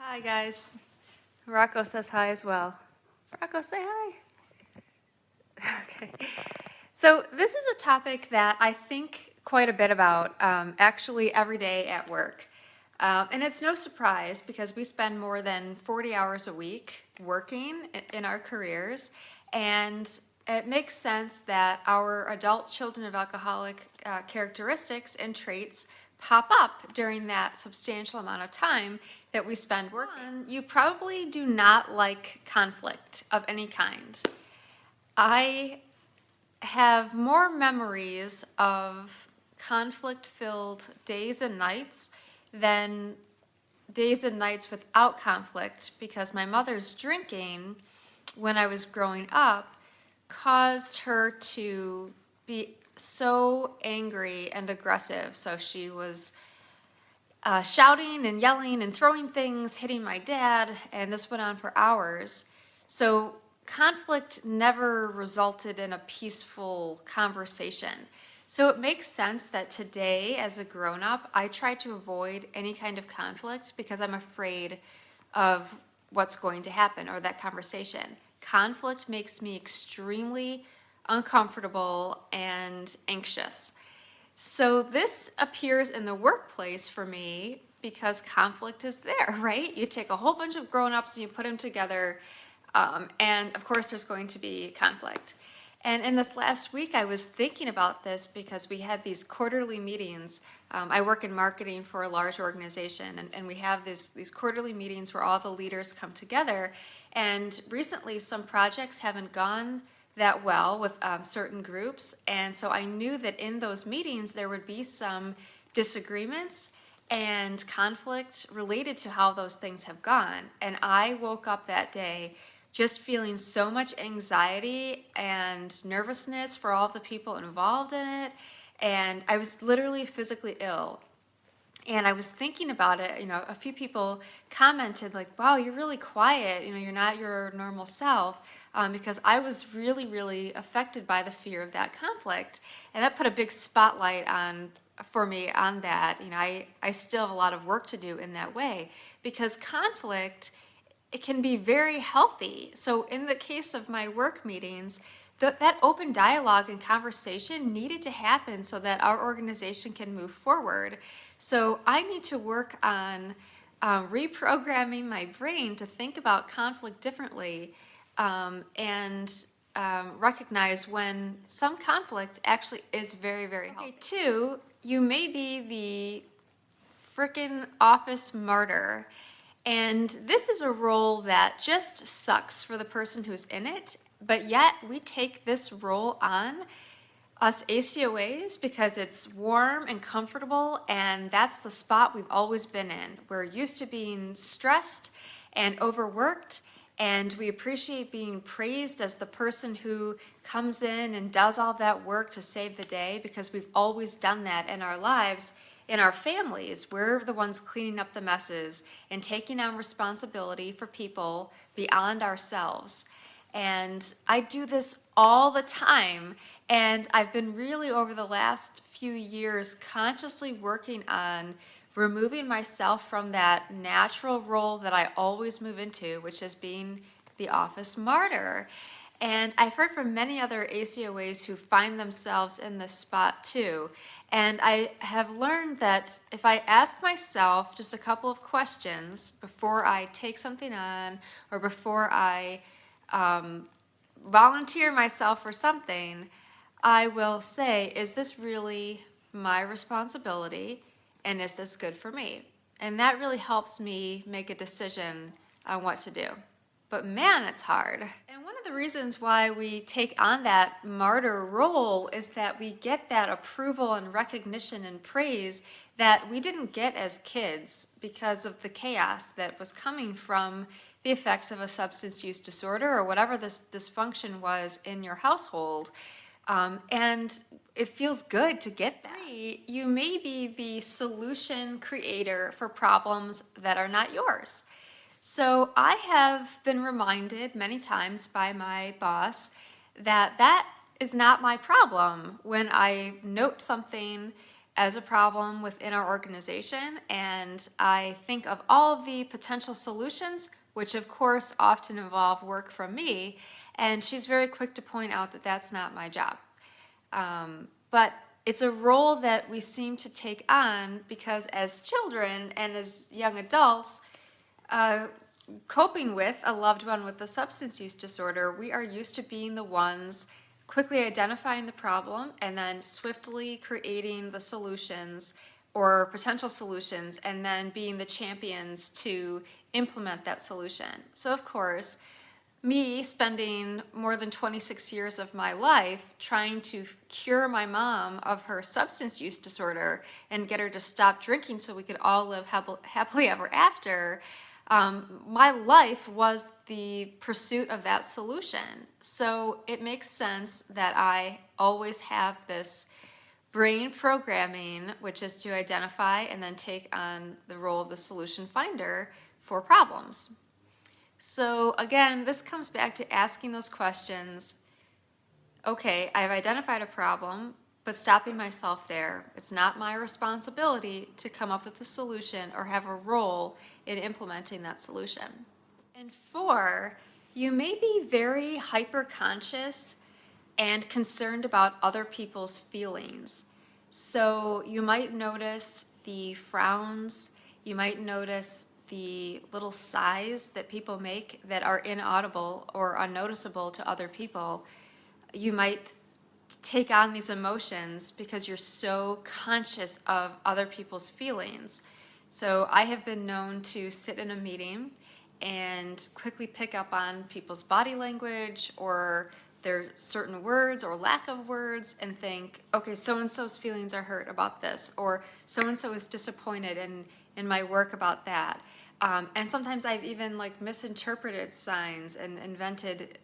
Hi, guys. Rocco says hi as well. Rocco, say hi. Okay. So, this is a topic that I think quite a bit about, actually, every day at work. And it's no surprise because we spend more than 40 hours a week working in our careers. And it makes sense that our adult children of alcoholic characteristics and traits pop up during that substantial amount of time that we spend working. You probably do not like conflict of any kind. I have more memories of conflict-filled days and nights than days and nights without conflict because my mother's drinking when I was growing up caused her to be so angry and aggressive. So she was shouting and yelling and throwing things, hitting my dad, and this went on for hours. So conflict never resulted in a peaceful conversation. So it makes sense that today, as a grown up, I try to avoid any kind of conflict because I'm afraid of what's going to happen or that conversation. Conflict makes me extremely uncomfortable and anxious. So this appears in the workplace for me because conflict is there, right? You take a whole bunch of grown-ups and you put them together, and of course there's going to be conflict. And in this last week, I was thinking about this because we had these quarterly meetings. I work in marketing for a large organization, and we have these quarterly meetings where all the leaders come together. And recently, some projects haven't gone that well with certain groups. And so I knew that in those meetings, there would be some disagreements and conflict related to how those things have gone. And I woke up that day just feeling so much anxiety and nervousness for all the people involved in it. And I was literally physically ill. And I was thinking about it, a few people commented like, wow, you're really quiet, you're not your normal self, because I was really, really affected by the fear of that conflict. And that put a big spotlight for me on that. I still have a lot of work to do in that way because conflict, it can be very healthy. So in the case of my work meetings, that open dialogue and conversation needed to happen so that our organization can move forward. So I need to work on reprogramming my brain to think about conflict differently, and recognize when some conflict actually is very, very healthy. Okay, two, you may be the frickin' office martyr. And this is a role that just sucks for the person who's in it, but yet we take this role on, us ACOAs, because it's warm and comfortable, and that's the spot we've always been in. We're used to being stressed and overworked, and we appreciate being praised as the person who comes in and does all that work to save the day because we've always done that in our lives. In our families, we're the ones cleaning up the messes and taking on responsibility for people beyond ourselves. And I do this all the time. And I've been really, over the last few years, consciously working on removing myself from that natural role that I always move into, which is being the office martyr. And I've heard from many other ACOAs who find themselves in this spot too. And I have learned that if I ask myself just a couple of questions before I take something on or before I volunteer myself for something, I will say, is this really my responsibility? And is this good for me? And that really helps me make a decision on what to do. But man, it's hard. And one of the reasons why we take on that martyr role is that we get that approval and recognition and praise that we didn't get as kids because of the chaos that was coming from the effects of a substance use disorder or whatever this dysfunction was in your household. And it feels good to get that. You may be the solution creator for problems that are not yours. So I have been reminded many times by my boss that that is not my problem when I note something as a problem within our organization, and I think of all of the potential solutions, which of course often involve work from me, and she's very quick to point out that that's not my job. But it's a role that we seem to take on because as children and as young adults, uh, coping with a loved one with a substance use disorder, we are used to being the ones quickly identifying the problem and then swiftly creating the solutions or potential solutions and then being the champions to implement that solution. So of course, me spending more than 26 years of my life trying to cure my mom of her substance use disorder and get her to stop drinking so we could all live happily ever after, my life was the pursuit of that solution. So it makes sense that I always have this brain programming, which is to identify and then take on the role of the solution finder for problems. So again, this comes back to asking those questions. Okay, I've identified a problem, but stopping myself there. It's not my responsibility to come up with a solution or have a role in implementing that solution. And 4, you may be very hyper-conscious and concerned about other people's feelings. So you might notice the frowns, you might notice the little sighs that people make that are inaudible or unnoticeable to other people. You might take on these emotions because you're so conscious of other people's feelings. So I have been known to sit in a meeting and quickly pick up on people's body language or their certain words or lack of words and think, okay, so-and-so's feelings are hurt about this, or so-and-so is disappointed in my work about that. And sometimes I've even misinterpreted signs and invented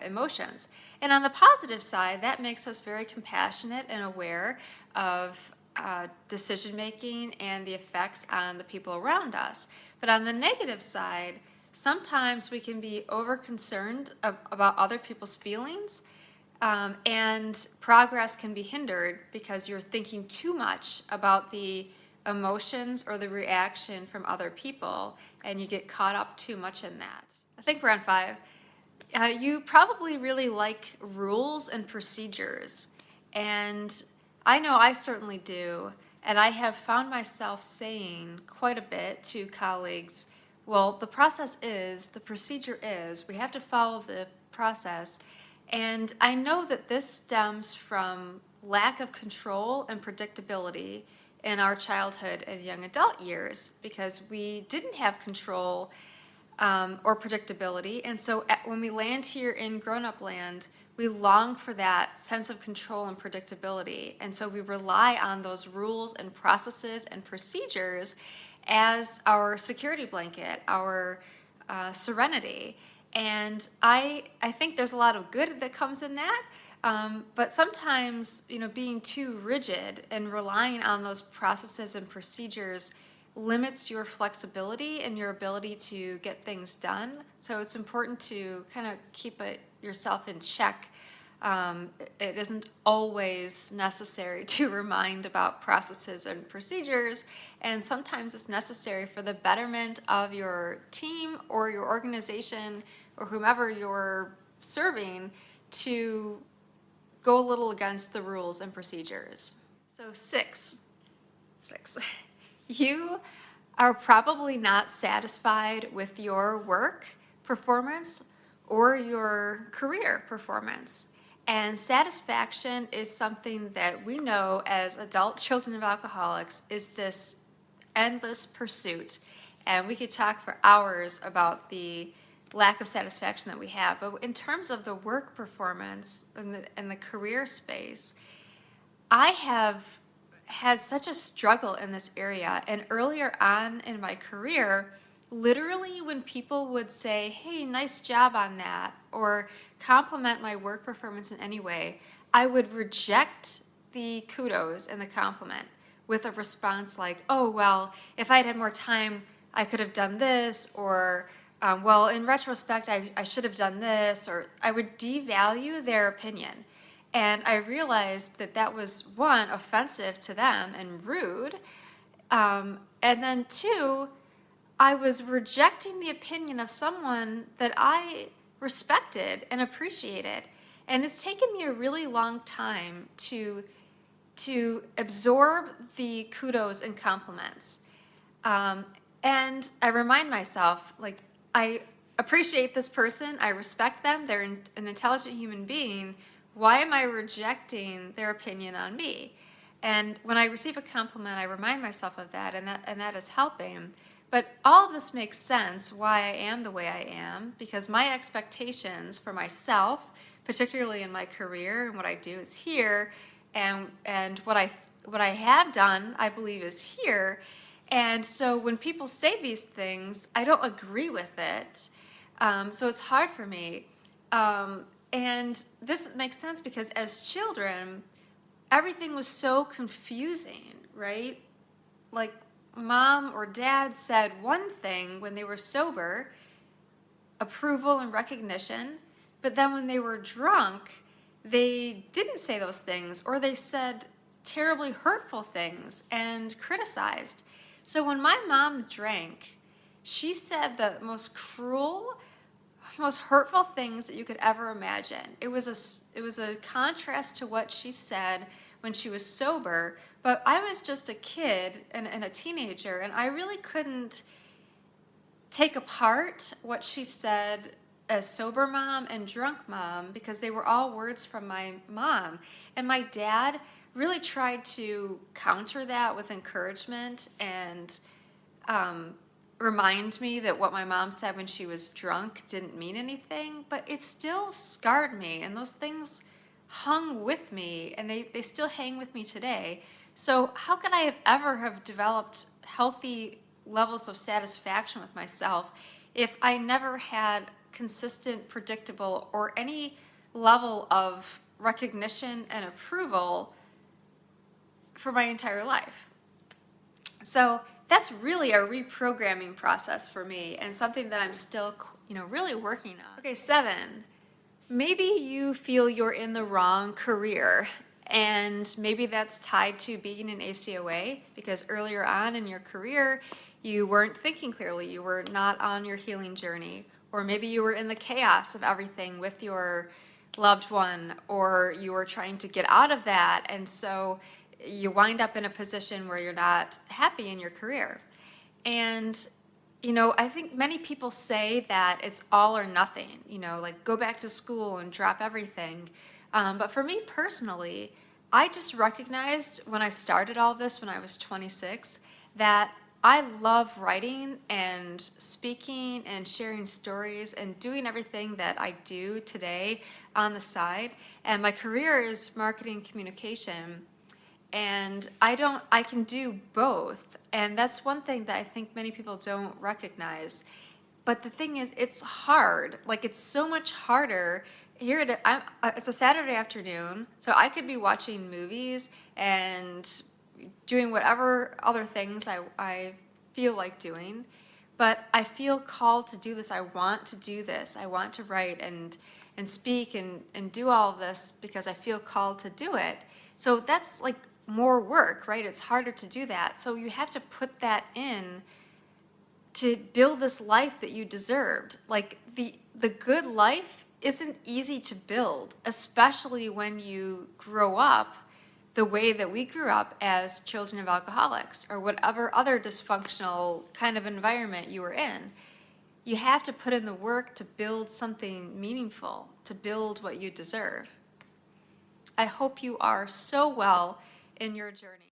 emotions. And on the positive side, that makes us very compassionate and aware of decision making and the effects on the people around us. But on the negative side, sometimes we can be over concerned about other people's feelings, and progress can be hindered because you're thinking too much about the emotions or the reaction from other people, and you get caught up too much in that. I think we're on 5. You probably really like rules and procedures, and I know I certainly do, and I have found myself saying quite a bit to colleagues, well, the procedure is, we have to follow the process, and I know that this stems from lack of control and predictability in our childhood and young adult years because we didn't have control or predictability. And so when we land here in grown-up land, we long for that sense of control and predictability. And so we rely on those rules and processes and procedures as our security blanket, our serenity. And I think there's a lot of good that comes in that. But sometimes, being too rigid and relying on those processes and procedures limits your flexibility and your ability to get things done. So it's important to kind of keep yourself in check. It isn't always necessary to remind about processes and procedures, and sometimes it's necessary for the betterment of your team or your organization or whomever you're serving to go a little against the rules and procedures. So 6. You are probably not satisfied with your work performance or your career performance. And satisfaction is something that we know as adult children of alcoholics is this endless pursuit. And we could talk for hours about the lack of satisfaction that we have. But in terms of the work performance and the career space, I have had such a struggle in this area. And earlier on in my career, literally when people would say, hey, nice job on that, or compliment my work performance in any way, I would reject the kudos and the compliment with a response like, oh, well, if I had more time, I could have done this, or well, in retrospect, I should have done this, or I would devalue their opinion. And I realized that that was, one, offensive to them and rude. And then two, I was rejecting the opinion of someone that I respected and appreciated. And it's taken me a really long time to absorb the kudos and compliments. Um, and I remind myself, like, I appreciate this person, I respect them, they're an intelligent human being. Why am I rejecting their opinion on me? And when I receive a compliment, I remind myself of that, and that is helping. But all of this makes sense why I am the way I am, because my expectations for myself, particularly in my career and what I do, is here, and what I have done, I believe, is here. And so when people say these things, I don't agree with it. So it's hard for me. And this makes sense because as children, everything was so confusing, right? Like, mom or dad said one thing when they were sober, approval and recognition, but then when they were drunk, they didn't say those things, or they said terribly hurtful things and criticized. So when my mom drank, she said the most cruel, most hurtful things that you could ever imagine. It was a contrast to what she said when she was sober, but I was just a kid and a teenager, and I really couldn't take apart what she said as sober mom and drunk mom, because they were all words from my mom. And my dad really tried to counter that with encouragement and remind me that what my mom said when she was drunk didn't mean anything, but it still scarred me, and those things hung with me, and they still hang with me today. So how could I have ever have developed healthy levels of satisfaction with myself if I never had consistent, predictable, or any level of recognition and approval for my entire life? So that's really a reprogramming process for me, and something that I'm still, really working on. Okay, 7. Maybe you feel you're in the wrong career, and maybe that's tied to being an ACOA, because earlier on in your career, you weren't thinking clearly, you were not on your healing journey, or maybe you were in the chaos of everything with your loved one, or you were trying to get out of that, and so you wind up in a position where you're not happy in your career. And I think many people say that it's all or nothing, like go back to school and drop everything. But for me personally, I just recognized when I started all this when I was 26 that I love writing and speaking and sharing stories and doing everything that I do today on the side. And my career is marketing communication. And I can do both. And that's one thing that I think many people don't recognize. But the thing is, it's hard. Like, it's so much harder. It's a Saturday afternoon, so I could be watching movies and doing whatever other things I feel like doing. But I feel called to do this. I want to do this. I want to write and speak and do all of this because I feel called to do it. So that's like more work, right? It's harder to do that. So you have to put that in to build this life that you deserved. Like the good life isn't easy to build, especially when you grow up the way that we grew up as children of alcoholics or whatever other dysfunctional kind of environment you were in. You have to put in the work to build something meaningful, to build what you deserve. I hope you are so well in your journey.